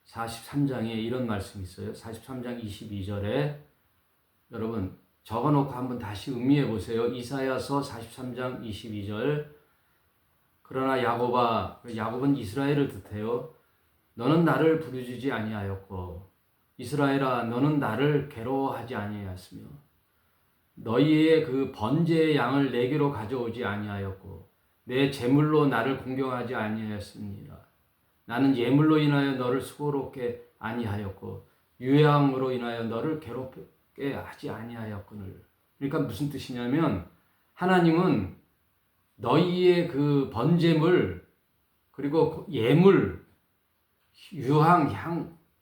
43장에 이런 말씀이 있어요. 43장 22절에 여러분 적어놓고 한번 다시 음미해 보세요. 이사야서 43장 22절. 그러나 야곱은 이스라엘을 뜻해요. 너는 나를 부르짖지 아니하였고 이스라엘아 너는 나를 괴로워하지 아니하였으며 너희의 그 번제의 양을 내게로 가져오지 아니하였고 내 제물로 나를 공경하지 아니하였습니다. 나는 예물로 인하여 너를 수고롭게 아니하였고 유향으로 인하여 너를 괴롭게 하지 아니하였거늘. 그러니까 무슨 뜻이냐면 하나님은 너희의 그 번제물 그리고 예물, 유향,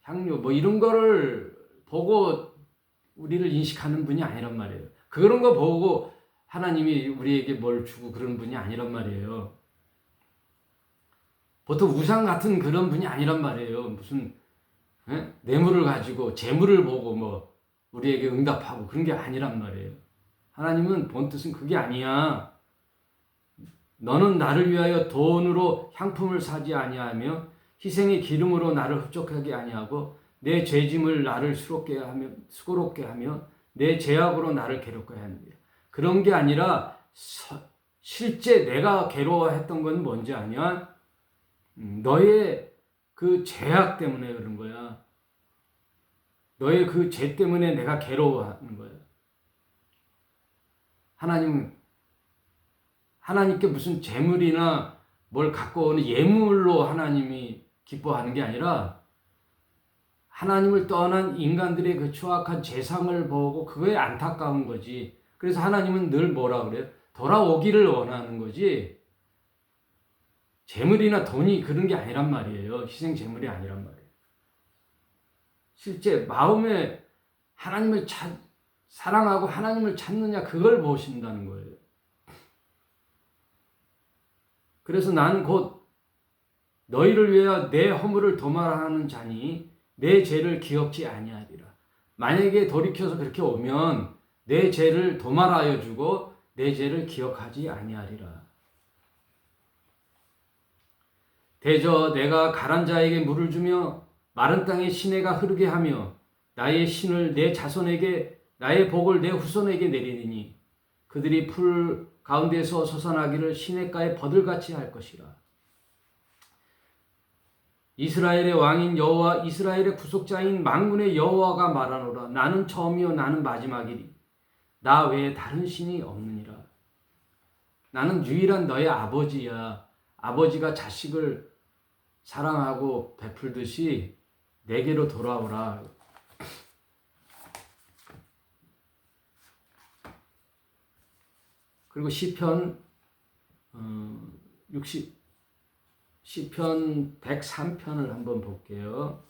향료 뭐 이런 거를 보고 우리를 인식하는 분이 아니란 말이에요. 그런 거 보고 하나님이 우리에게 뭘 주고 그런 분이 아니란 말이에요. 보통 우상 같은 그런 분이 아니란 말이에요. 무슨 뇌물을 가지고 재물을 보고 뭐 우리에게 응답하고 그런 게 아니란 말이에요. 하나님은 본 뜻은 그게 아니야. 너는 나를 위하여 돈으로 향품을 사지 아니하며 희생의 기름으로 나를 흡족하게 아니하고 내 죄짐을 나를 수고롭게 하며 내 죄악으로 나를 괴롭게 합니다. 그런 게 아니라 실제 내가 괴로워했던 건 뭔지 아냐? 너의 그 죄악 때문에 그런 거야. 너의 그 죄 때문에 내가 괴로워하는 거야. 하나님께 무슨 재물이나 뭘 갖고 오는 예물로 하나님이 기뻐하는 게 아니라 하나님을 떠난 인간들의 그 추악한 죄상을 보고 그거에 안타까운 거지. 그래서 하나님은 늘 뭐라 그래요? 돌아오기를 원하는 거지. 재물이나 돈이 그런 게 아니란 말이에요. 희생 재물이 아니란 말이에요. 실제 마음에 하나님을 사랑하고 하나님을 찾느냐 그걸 보신다는 거예요. 그래서 나는 곧 너희를 위하여 내 허물을 도말하는 자니 내 죄를 기억지 아니하리라. 만약에 돌이켜서 그렇게 오면 내 죄를 도말하여 주고 내 죄를 기억하지 아니하리라. 대저 내가 가란 자에게 물을 주며 마른 땅에 시내가 흐르게 하며 나의 신을 내 자손에게 나의 복을 내 후손에게 내리니 그들이 풀 가운데서 솟아나기를 시냇가에 버들같이 할 것이라. 이스라엘의 왕인 여호와 이스라엘의 구속자인 만군의 여호와가 말하노라. 나는 처음이요 나는 마지막이니 나 외에 다른 신이 없느니라. 나는 유일한 너의 아버지야. 아버지가 자식을 사랑하고 베풀듯이 내게로 돌아오라. 그리고 시편 103편을 한번 볼게요.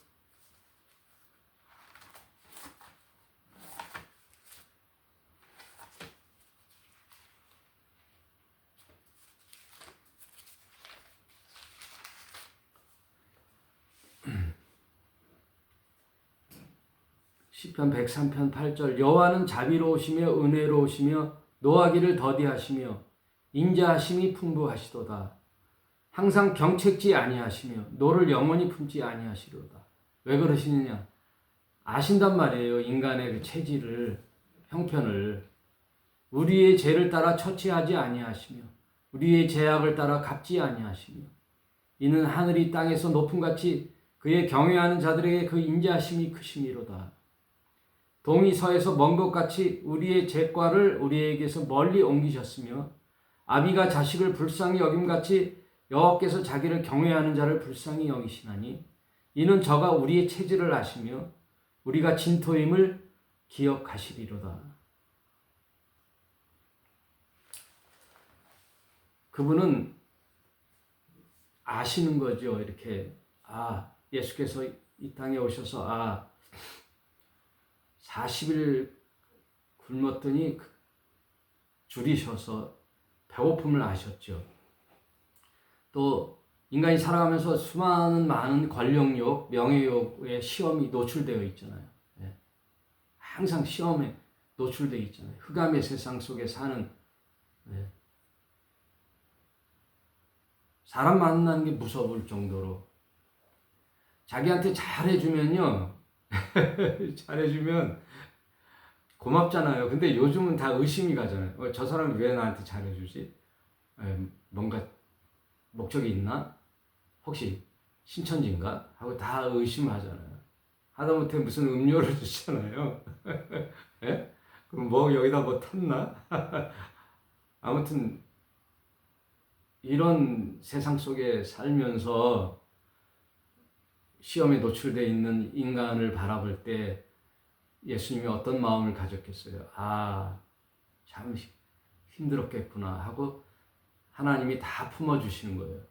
시편 103편 8절 여호와는 자비로우시며 은혜로우시며 노하기를 더디하시며 인자하심이 풍부하시도다. 항상 경책지 아니하시며 노를 영원히 품지 아니하시도다. 왜 그러시느냐? 아신단 말이에요. 인간의 그 체질을, 형편을. 우리의 죄를 따라 처치하지 아니하시며 우리의 죄악을 따라 갚지 아니하시며 이는 하늘이 땅에서 높음같이 그의 경외하는 자들에게 그 인자하심이 크심이로다. 동이 서에서 먼 것 같이 우리의 죄과를 우리에게서 멀리 옮기셨으며 아비가 자식을 불쌍히 여김같이 여호와께서 자기를 경외하는 자를 불쌍히 여기시나니 이는 저가 우리의 체질을 아시며 우리가 진토임을 기억하시리로다. 그분은 아시는 거죠. 이렇게 예수께서 이 땅에 오셔서 40일 굶었더니 줄이셔서 배고픔을 아셨죠. 또 인간이 살아가면서 수많은 많은 권력욕, 명예욕의 시험이 노출되어 있잖아요. 항상 시험에 노출되어 있잖아요. 흑암의 세상 속에 사는 사람 만나는 게 무서울 정도로 자기한테 잘해주면요. 잘해주면 고맙잖아요. 근데 요즘은 다 의심이 가잖아요. 저 사람이 왜 나한테 잘해주지? 뭔가 목적이 있나? 혹시 신천지인가? 하고 다 의심하잖아요. 하다못해 무슨 음료를 주잖아요. 예? 그럼 뭐 여기다 뭐 탔나? 아무튼 이런 세상 속에 살면서 시험에 노출되어 있는 인간을 바라볼 때 예수님이 어떤 마음을 가졌겠어요? 참 힘들었겠구나 하고 하나님이 다 품어주시는 거예요.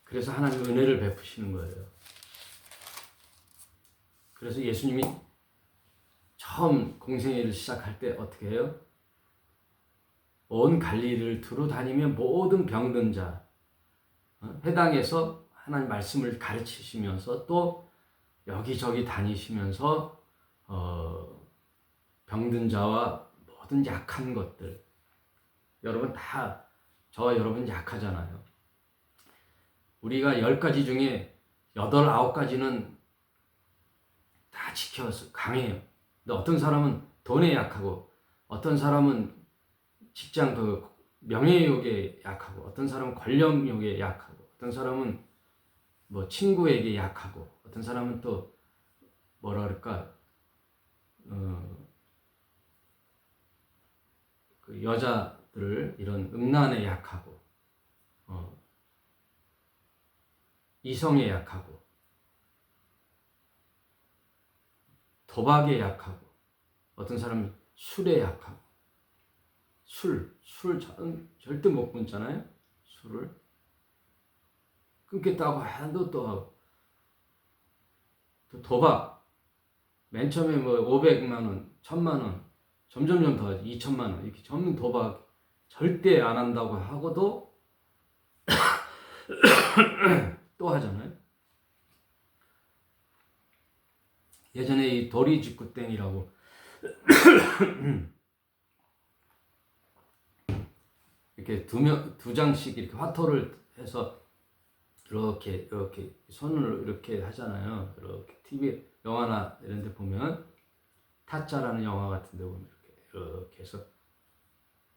그래서 하나님 은혜를 베푸시는 거예요. 그래서 예수님이 처음 공생애를 시작할 때 어떻게 해요? 온 갈릴리를 두루 다니며 모든 병든 자, 회당에서 하나님 말씀을 가르치시면서 또 여기저기 다니시면서 병든 자와 모든 약한 것들, 여러분 다 저와 여러분 약하잖아요. 우리가 10가지 중에 8, 9가지는 다 지켜서 강해요. 근데 어떤 사람은 돈에 약하고 어떤 사람은 직장 명예욕에 약하고 어떤 사람은 권력욕에 약하고 어떤 사람은 뭐 친구에게 약하고 어떤 사람은 또 뭐라 그럴까 그 여자들 이런 음란에 약하고 이성에 약하고 도박에 약하고 어떤 사람은 술에 약하고 술 절대 못 끊잖아요. 술을 끊겠다고 해도 또 하고 또 도박 맨 처음에 뭐 500만 원, 1000만 원 점점점 더 하지 2천만 원 이렇게 전문 도박 절대 안 한다고 하고도 또 하잖아요. 예전에 이 도리직구땡이라고 이렇게 두 장씩 이렇게 화토를 해서 이렇게 손을 이렇게 하잖아요. 이렇게 TV 영화나 이런 데 보면 타짜라는 영화 같은 데 보면 이렇게 해서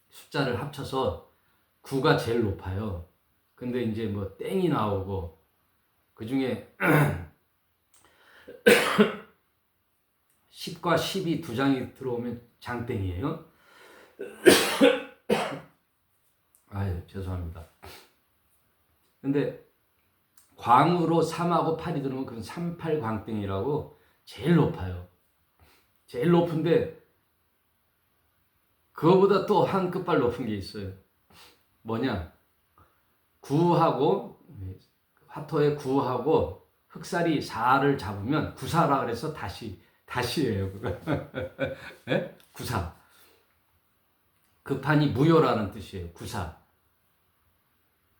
숫자를 합쳐서 9가 제일 높아요. 근데 이제 뭐 땡이 나오고 그 중에 10과 10이 두 장이 들어오면 장땡이에요. 죄송합니다. 근데 광으로 3하고 8이 들어오면 그건 38광땡이라고 제일 높아요. 제일 높은데 그거보다 또 한 끝발 높은 게 있어요. 뭐냐? 9하고 화토에 9하고 흑살이 4를 잡으면 9사라 그래서 다시예요. 그거. 네? 9사. 그 판이 무효라는 뜻이에요. 9사.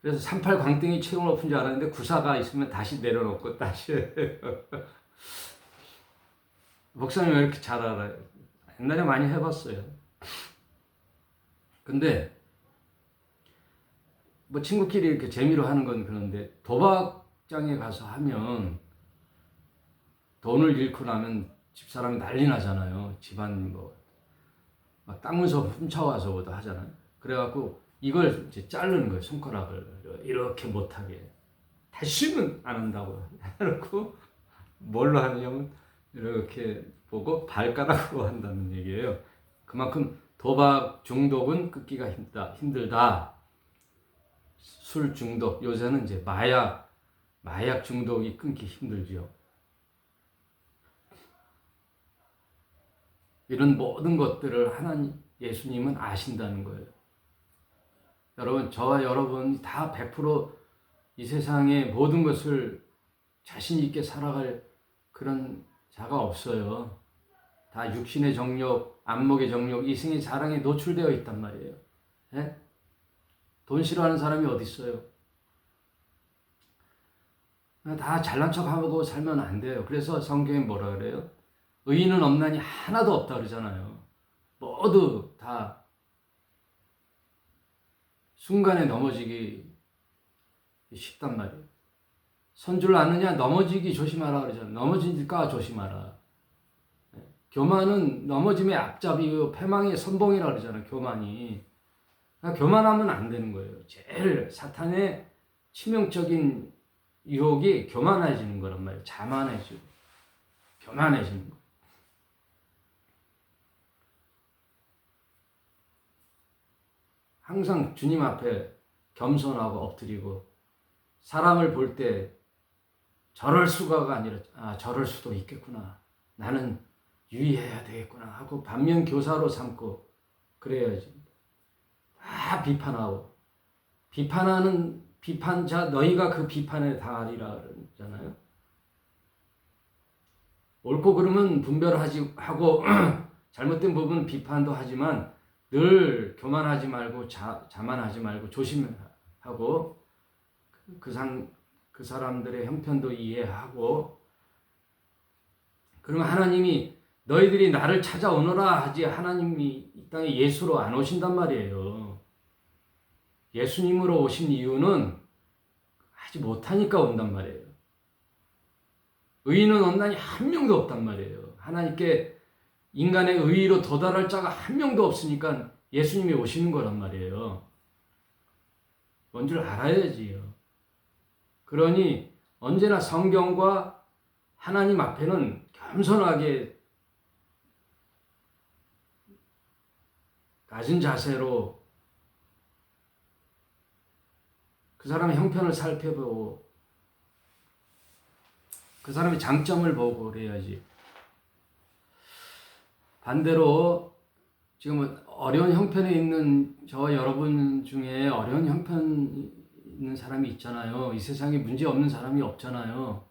그래서 38 광땡이 최고 높은 줄 알았는데 9사가 있으면 다시 내려놓고 다시 해요. 목사님 왜 이렇게 잘 알아요? 옛날에 많이 해봤어요. 근데 뭐 친구끼리 이렇게 재미로 하는 건 그런데 도박장에 가서 하면 돈을 잃고 나면 집사람이 난리 나잖아요. 집안 막 땅 문서 훔쳐와서부터 하잖아요. 그래갖고 이걸 이제 자르는 거예요. 손가락을 이렇게 못하게. 다시는 안 한다고 해놓고 뭘로 하냐면 이렇게 보고 발가락으로 한다는 얘기예요. 그만큼 도박 중독은 끊기가 힘들다. 술 중독, 요새는 이제 마약, 마약 중독이 끊기 힘들지요. 이런 모든 것들을 하나님, 예수님은 아신다는 거예요. 여러분, 저와 여러분이 다 100% 이 세상의 모든 것을 자신 있게 살아갈 그런 자가 없어요. 다 육신의 정욕, 안목의 정욕, 이생의 자랑에 노출되어 있단 말이에요. 예? 돈 싫어하는 사람이 어디 있어요? 다 잘난 척하고 살면 안 돼요. 그래서 성경에 뭐라 그래요? 의인은 없나니 하나도 없다 그러잖아요. 모두 다 순간에 넘어지기 쉽단 말이에요. 선줄 아느냐? 넘어지기 조심하라 그러잖아요. 넘어질까 조심하라. 교만은 넘어짐의 앞잡이요 패망의 선봉이라 그러잖아요. 교만이. 그러니까 교만하면 안 되는 거예요. 제일 사탄의 치명적인 유혹이 교만해지는 거란 말이에요. 자만해지고 교만해지는 거. 항상 주님 앞에 겸손하고 엎드리고 사람을 볼 때 저럴 수가가 아니라 저럴 수도 있겠구나. 나는 유의해야 되겠구나 하고 반면 교사로 삼고 그래야지. 다 비판하고 비판하는 비판자 너희가 그 비판에 당하리라 그러잖아요. 옳고 그름은 분별하지 하고 잘못된 부분은 비판도 하지만 늘 교만하지 말고 자만하지 말고 조심하고 그 사람들의 형편도 이해하고 그러면 하나님이 너희들이 나를 찾아오너라 하지 하나님이 이 땅에 예수로 안 오신단 말이에요. 예수님으로 오신 이유는 하지 못하니까 온단 말이에요. 의인은 없나니 한 명도 없단 말이에요. 하나님께 인간의 의의로 도달할 자가 한 명도 없으니까 예수님이 오시는 거란 말이에요. 뭔 줄 알아야지요. 그러니 언제나 성경과 하나님 앞에는 겸손하게 낮은 자세로 그 사람의 형편을 살펴보고 그 사람의 장점을 보고 그래야지. 반대로 지금 어려운 형편에 있는 저 여러분 중에 어려운 형편 있는 사람이 있잖아요. 이 세상에 문제 없는 사람이 없잖아요.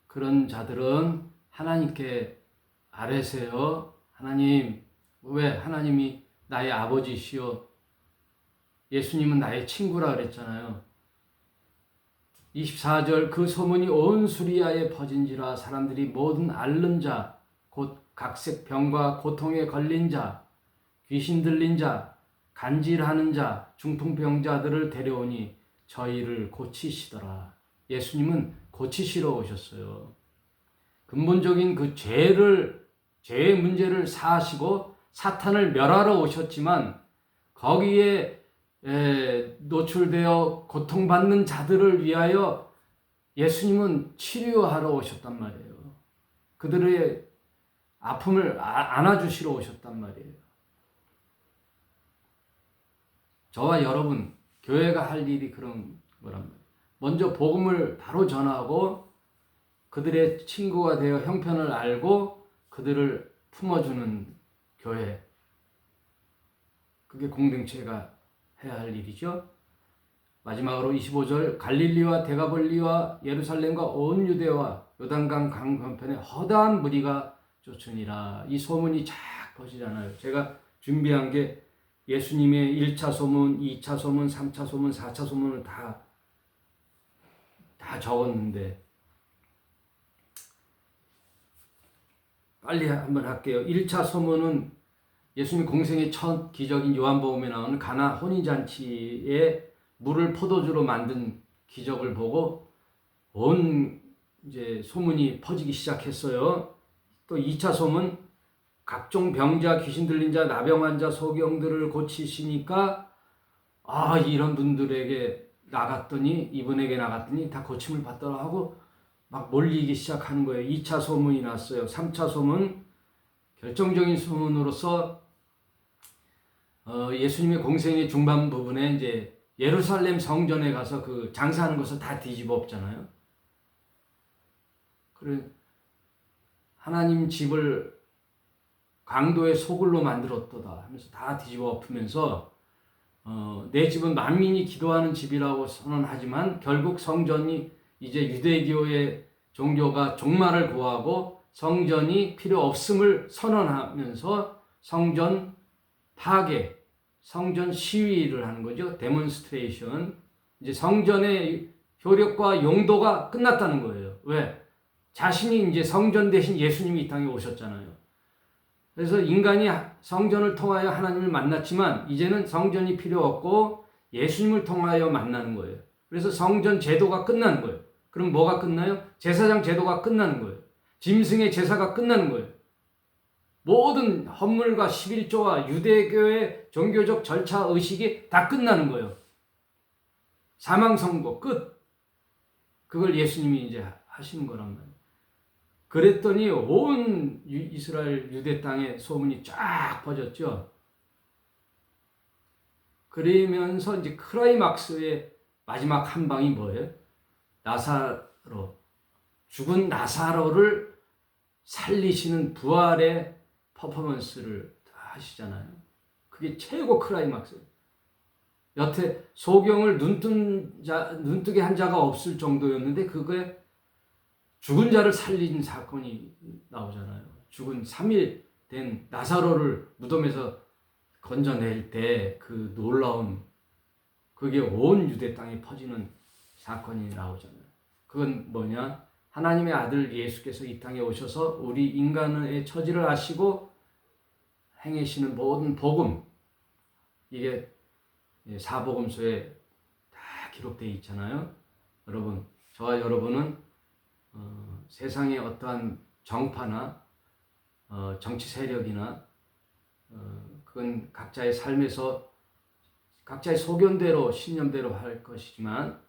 그런 자들은 하나님께 아뢰세요. 하나님, 왜 하나님이 나의 아버지시오? 예수님은 나의 친구라 그랬잖아요. 24절 그 소문이 온 수리아에 퍼진지라 사람들이 모든 앓는 자, 곧 각색 병과 고통에 걸린 자, 귀신 들린 자, 간질하는 자, 중풍병자들을 데려오니 저희를 고치시더라. 예수님은 고치시러 오셨어요. 근본적인 그 죄의 문제를 사하시고 사탄을 멸하러 오셨지만 거기에 노출되어 고통받는 자들을 위하여 예수님은 치료하러 오셨단 말이에요. 그들의 아픔을 안아주시러 오셨단 말이에요. 저와 여러분, 교회가 할 일이 그런 거란 말이에요. 먼저 복음을 바로 전하고 그들의 친구가 되어 형편을 알고 그들을 품어주는 교회. 그게 공동체가 해야 할 일이죠. 마지막으로 25절 갈릴리와 데가볼리와 예루살렘과 온 유대와 요단강 강변편에 허다한 무리가 쫓으니라. 이 소문이 쫙 퍼지잖아요. 제가 준비한 게 예수님의 1차 소문, 2차 소문, 3차 소문, 4차 소문을 다 적었는데 빨리 한번 할게요. 1차 소문은 예수님 공생의 첫 기적인 요한복음에 나오는 가나 혼인잔치에 물을 포도주로 만든 기적을 보고 온 이제 소문이 퍼지기 시작했어요. 또 2차 소문 각종 병자, 귀신 들린 자, 나병 환자, 소경들을 고치시니까 이런 분들에게 이분에게 나갔더니 다 고침을 받더라 하고 막 몰리기 시작하는 거예요. 2차 소문이 났어요. 3차 소문 결정적인 소문으로서 예수님의 공생의 중반 부분에 이제 예루살렘 성전에 가서 그 장사하는 것을 다 뒤집어 엎잖아요. 그래 하나님 집을 강도의 소굴로 만들었도다 하면서 다 뒤집어 엎으면서 내 집은 만민이 기도하는 집이라고 선언하지만 결국 성전이 이제 유대교의 종교가 종말을 구하고 성전이 필요 없음을 선언하면서 성전 파괴, 성전 시위를 하는 거죠. 데몬스트레이션. 이제 성전의 효력과 용도가 끝났다는 거예요. 왜? 자신이 이제 성전 대신 예수님이 이 땅에 오셨잖아요. 그래서 인간이 성전을 통하여 하나님을 만났지만 이제는 성전이 필요 없고 예수님을 통하여 만나는 거예요. 그래서 성전 제도가 끝나는 거예요. 그럼 뭐가 끝나요? 제사장 제도가 끝나는 거예요. 짐승의 제사가 끝나는 거예요. 모든 헌물과 11조와 유대교의 종교적 절차 의식이 다 끝나는 거예요. 사망 선고 끝. 그걸 예수님이 이제 하시는 거란 말이에요. 그랬더니 온 이스라엘 유대 땅에 소문이 쫙 퍼졌죠. 그러면서 이제 클라이막스의 마지막 한 방이 뭐예요? 나사로, 죽은 나사로를 살리시는 부활의 퍼포먼스를 하시잖아요. 그게 최고 클라이막스예요. 여태 소경을 눈뜨게 한 자가 없을 정도였는데 그거에 죽은 자를 살린 사건이 나오잖아요. 죽은 3일 된 나사로를 무덤에서 건져낼 때 그 놀라운 그게 온 유대 땅에 퍼지는 사건이 나오잖아요. 그건 뭐냐? 하나님의 아들 예수께서 이 땅에 오셔서 우리 인간의 처지를 아시고 행하시는 모든 복음, 이게 사복음서에 다 기록되어 있잖아요. 여러분, 저와 여러분은 세상의 어떠한 정파나 정치 세력이나 그건 각자의 삶에서 각자의 소견대로 신념대로 할 것이지만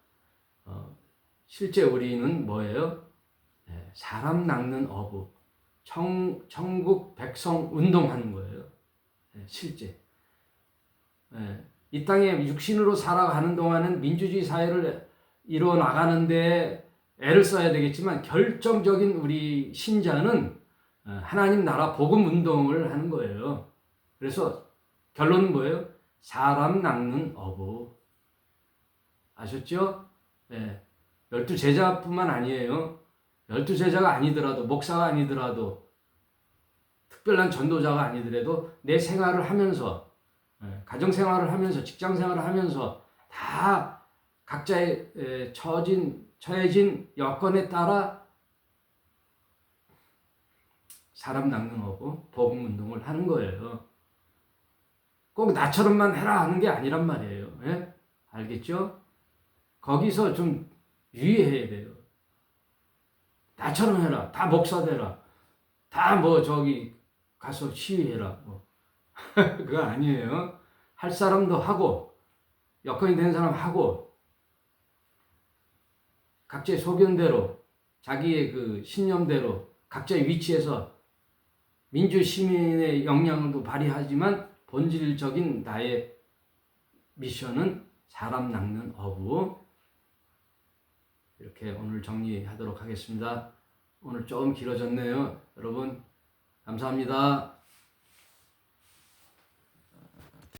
실제 우리는 뭐예요? 사람 낚는 어부, 천국 백성 운동하는 거예요. 실제 이 땅에 육신으로 살아가는 동안은 민주주의 사회를 이루어 나가는데 애를 써야 되겠지만 결정적인 우리 신자는 하나님 나라 복음 운동을 하는 거예요. 그래서 결론은 뭐예요? 사람 낚는 어부. 아셨죠? 네. 12제자뿐만 아니에요. 12제자가 아니더라도, 목사가 아니더라도, 특별한 전도자가 아니더라도 내 생활을 하면서, 가정생활을 하면서, 직장생활을 하면서 다 각자의 처해진 여건에 따라 사람 낚는 어부, 복음 운동을 하는 거예요. 꼭 나처럼만 해라 하는 게 아니란 말이에요. 예? 알겠죠? 거기서 좀 유의해야 돼요. 나처럼 해라. 다 목사 되라. 다 뭐 저기 가서 시위해라. 뭐. 그거 아니에요. 할 사람도 하고 여건이 되는 사람 하고 각자의 소견대로 자기의 그 신념대로 각자의 위치에서 민주 시민의 역량도 발휘하지만 본질적인 나의 미션은 사람 낚는 어부. 이렇게 오늘 정리하도록 하겠습니다. 오늘 좀 길어졌네요. 여러분 감사합니다.